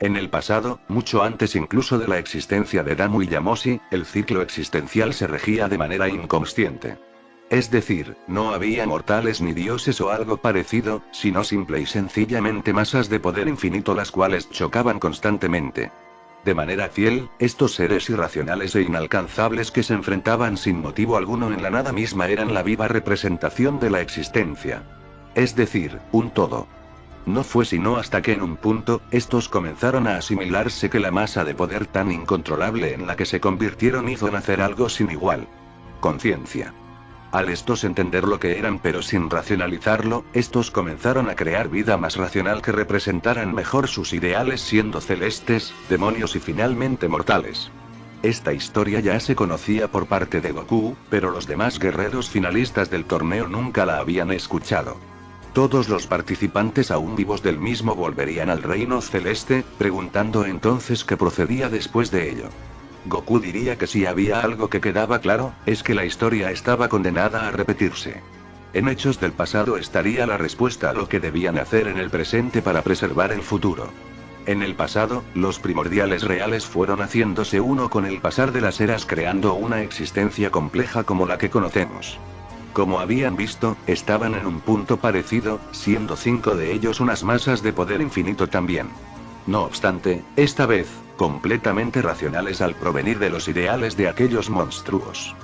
En el pasado, mucho antes incluso de la existencia de Damu y Yamoshi, el ciclo existencial se regía de manera inconsciente. Es decir, no había mortales ni dioses o algo parecido, sino simple y sencillamente masas de poder infinito las cuales chocaban constantemente. De manera fiel, estos seres irracionales e inalcanzables que se enfrentaban sin motivo alguno en la nada misma eran la viva representación de la existencia. Es decir, un todo. No fue sino hasta que en un punto, estos comenzaron a asimilarse que la masa de poder tan incontrolable en la que se convirtieron hizo nacer algo sin igual. Conciencia. Al estos entender lo que eran pero sin racionalizarlo, estos comenzaron a crear vida más racional que representaran mejor sus ideales siendo celestes, demonios y finalmente mortales. Esta historia ya se conocía por parte de Goku, pero los demás guerreros finalistas del torneo nunca la habían escuchado. Todos los participantes aún vivos del mismo volverían al reino celeste, preguntando entonces qué procedía después de ello. Goku diría que si había algo que quedaba claro, es que la historia estaba condenada a repetirse. En hechos del pasado estaría la respuesta a lo que debían hacer en el presente para preservar el futuro. En el pasado, los primordiales reales fueron haciéndose uno con el pasar de las eras creando una existencia compleja como la que conocemos. Como habían visto, estaban en un punto parecido, siendo 5 de ellos unas masas de poder infinito también. No obstante, esta vez, completamente racionales al provenir de los ideales de aquellos monstruos.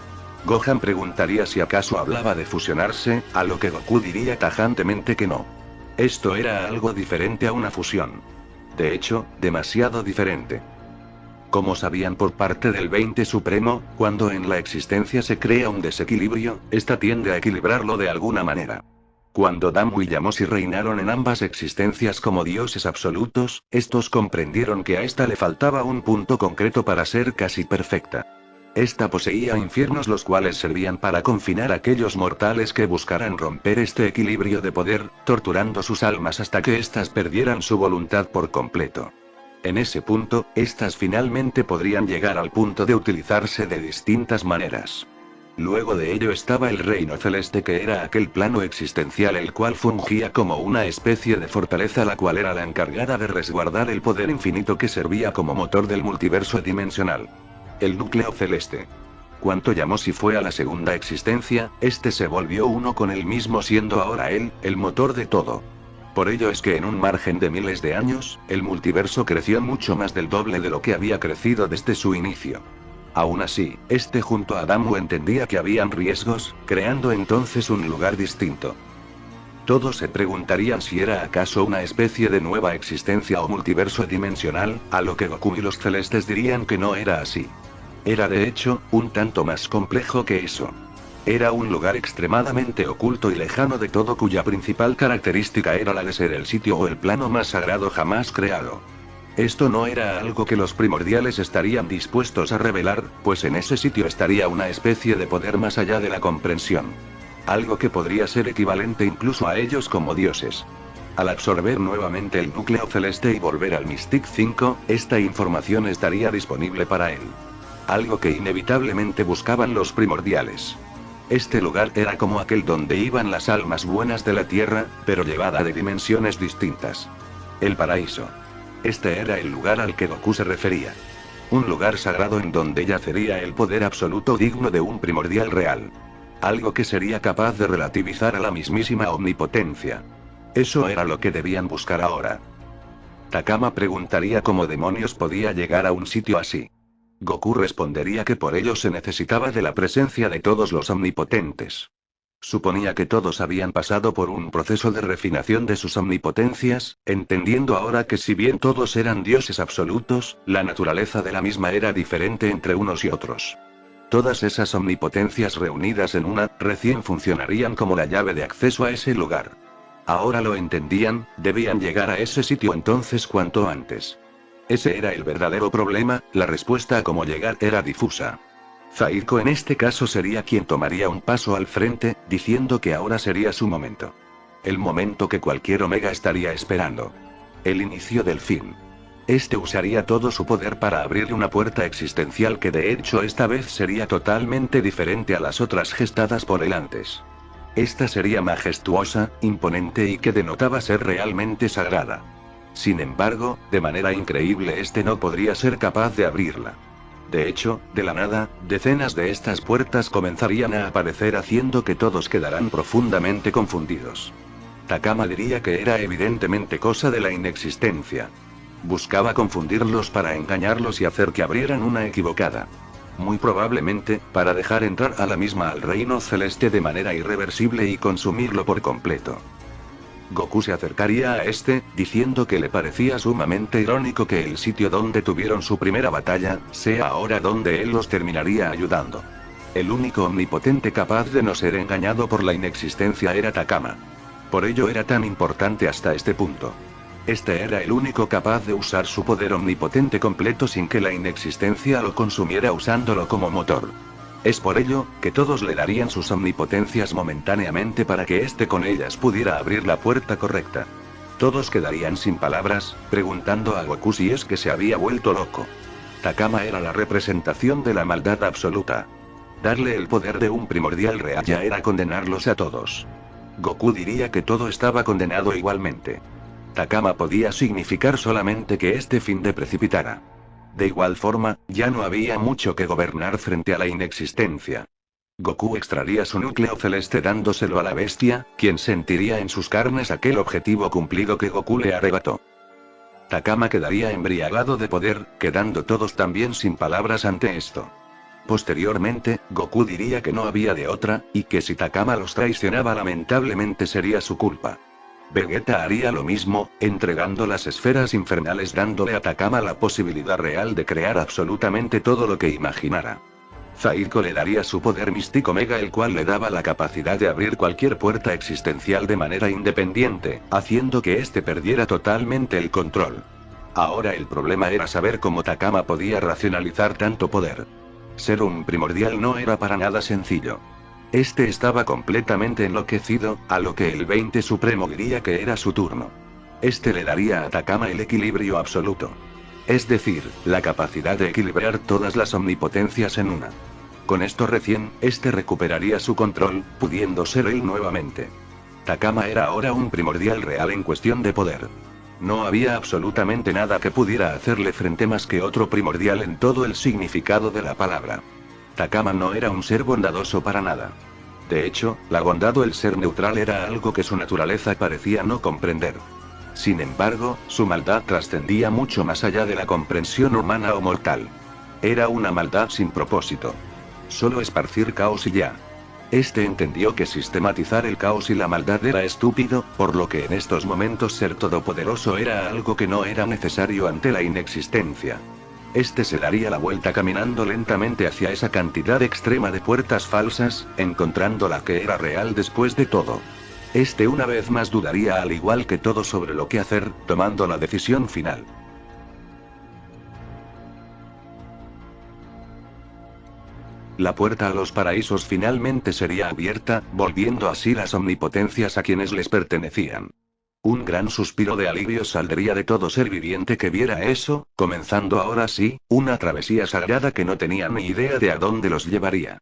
Gohan preguntaría si acaso hablaba de fusionarse, a lo que Goku diría tajantemente que no. Esto era algo diferente a una fusión. De hecho, demasiado diferente. Como sabían por parte del 20 Supremo, cuando en la existencia se crea un desequilibrio, esta tiende a equilibrarlo de alguna manera. Cuando Damu y Yamoshi reinaron en ambas existencias como dioses absolutos, estos comprendieron que a esta le faltaba un punto concreto para ser casi perfecta. Esta poseía infiernos los cuales servían para confinar a aquellos mortales que buscaran romper este equilibrio de poder, torturando sus almas hasta que éstas perdieran su voluntad por completo. En ese punto, éstas finalmente podrían llegar al punto de utilizarse de distintas maneras. Luego de ello estaba el reino celeste que era aquel plano existencial el cual fungía como una especie de fortaleza la cual era la encargada de resguardar el poder infinito que servía como motor del multiverso dimensional. El núcleo celeste. Cuando Yamoshi fue a la segunda existencia, este se volvió uno con él mismo siendo ahora él, el motor de todo. Por ello es que en un margen de miles de años, el multiverso creció mucho más del doble de lo que había crecido desde su inicio. Aún así, este junto a Damu entendía que habían riesgos, creando entonces un lugar distinto. Todos se preguntarían si era acaso una especie de nueva existencia o multiverso dimensional, a lo que Goku y los celestes dirían que no era así. Era de hecho, un tanto más complejo que eso. Era un lugar extremadamente oculto y lejano de todo cuya principal característica era la de ser el sitio o el plano más sagrado jamás creado. Esto no era algo que los primordiales estarían dispuestos a revelar, pues en ese sitio estaría una especie de poder más allá de la comprensión. Algo que podría ser equivalente incluso a ellos como dioses. Al absorber nuevamente el núcleo celeste y volver al Mystic 5, esta información estaría disponible para él. Algo que inevitablemente buscaban los primordiales. Este lugar era como aquel donde iban las almas buenas de la Tierra, pero llevada de dimensiones distintas. El paraíso. Este era el lugar al que Goku se refería. Un lugar sagrado en donde yacería el poder absoluto digno de un primordial real. Algo que sería capaz de relativizar a la mismísima omnipotencia. Eso era lo que debían buscar ahora. Takama preguntaría cómo demonios podía llegar a un sitio así. Goku respondería que por ello se necesitaba de la presencia de todos los omnipotentes. Suponía que todos habían pasado por un proceso de refinación de sus omnipotencias, entendiendo ahora que si bien todos eran dioses absolutos, la naturaleza de la misma era diferente entre unos y otros. Todas esas omnipotencias reunidas en una, recién funcionarían como la llave de acceso a ese lugar. Ahora lo entendían, debían llegar a ese sitio entonces cuanto antes. Ese era el verdadero problema, la respuesta a cómo llegar era difusa. Zaiko en este caso sería quien tomaría un paso al frente, diciendo que ahora sería su momento. El momento que cualquier Omega estaría esperando. El inicio del fin. Este usaría todo su poder para abrir una puerta existencial que de hecho esta vez sería totalmente diferente a las otras gestadas por él antes. Esta sería majestuosa, imponente y que denotaba ser realmente sagrada. Sin embargo, de manera increíble este no podría ser capaz de abrirla. De hecho, de la nada, decenas de estas puertas comenzarían a aparecer haciendo que todos quedaran profundamente confundidos. Takama diría que era evidentemente cosa de la inexistencia. Buscaba confundirlos para engañarlos y hacer que abrieran una equivocada. Muy probablemente, para dejar entrar a la misma al reino celeste de manera irreversible y consumirlo por completo. Goku se acercaría a este, diciendo que le parecía sumamente irónico que el sitio donde tuvieron su primera batalla, sea ahora donde él los terminaría ayudando. El único omnipotente capaz de no ser engañado por la inexistencia era Takama. Por ello era tan importante hasta este punto. Este era el único capaz de usar su poder omnipotente completo sin que la inexistencia lo consumiera usándolo como motor. Es por ello, que todos le darían sus omnipotencias momentáneamente para que éste con ellas pudiera abrir la puerta correcta. Todos quedarían sin palabras, preguntando a Goku si es que se había vuelto loco. Takama era la representación de la maldad absoluta. Darle el poder de un primordial real ya era condenarlos a todos. Goku diría que todo estaba condenado igualmente. Takama podía significar solamente que este fin de precipitara. De igual forma, ya no había mucho que gobernar frente a la inexistencia. Goku extraería su núcleo celeste dándoselo a la bestia, quien sentiría en sus carnes aquel objetivo cumplido que Goku le arrebató. Takama quedaría embriagado de poder, quedando todos también sin palabras ante esto. Posteriormente, Goku diría que no había de otra, y que si Takama los traicionaba lamentablemente sería su culpa. Vegeta haría lo mismo, entregando las esferas infernales dándole a Takama la posibilidad real de crear absolutamente todo lo que imaginara. Zaiko le daría su poder místico Mega, el cual le daba la capacidad de abrir cualquier puerta existencial de manera independiente, haciendo que éste perdiera totalmente el control. Ahora el problema era saber cómo Takama podía racionalizar tanto poder. Ser un primordial no era para nada sencillo. Este estaba completamente enloquecido, a lo que el 20 Supremo diría que era su turno. Este le daría a Takama el equilibrio absoluto. Es decir, la capacidad de equilibrar todas las omnipotencias en una. Con esto recién, este recuperaría su control, pudiendo ser él nuevamente. Takama era ahora un primordial real en cuestión de poder. No había absolutamente nada que pudiera hacerle frente más que otro primordial en todo el significado de la palabra. Takama no era un ser bondadoso para nada. De hecho, la bondad o el ser neutral era algo que su naturaleza parecía no comprender. Sin embargo, su maldad trascendía mucho más allá de la comprensión humana o mortal. Era una maldad sin propósito. Solo esparcir caos y ya. Este entendió que sistematizar el caos y la maldad era estúpido, por lo que en estos momentos ser todopoderoso era algo que no era necesario ante la inexistencia. Este se daría la vuelta caminando lentamente hacia esa cantidad extrema de puertas falsas, encontrando la que era real después de todo. Este una vez más dudaría al igual que todo sobre lo que hacer, tomando la decisión final. La puerta a los paraísos finalmente sería abierta, volviendo así las omnipotencias a quienes les pertenecían. Un gran suspiro de alivio saldría de todo ser viviente que viera eso, comenzando ahora sí, una travesía sagrada que no tenía ni idea de a dónde los llevaría.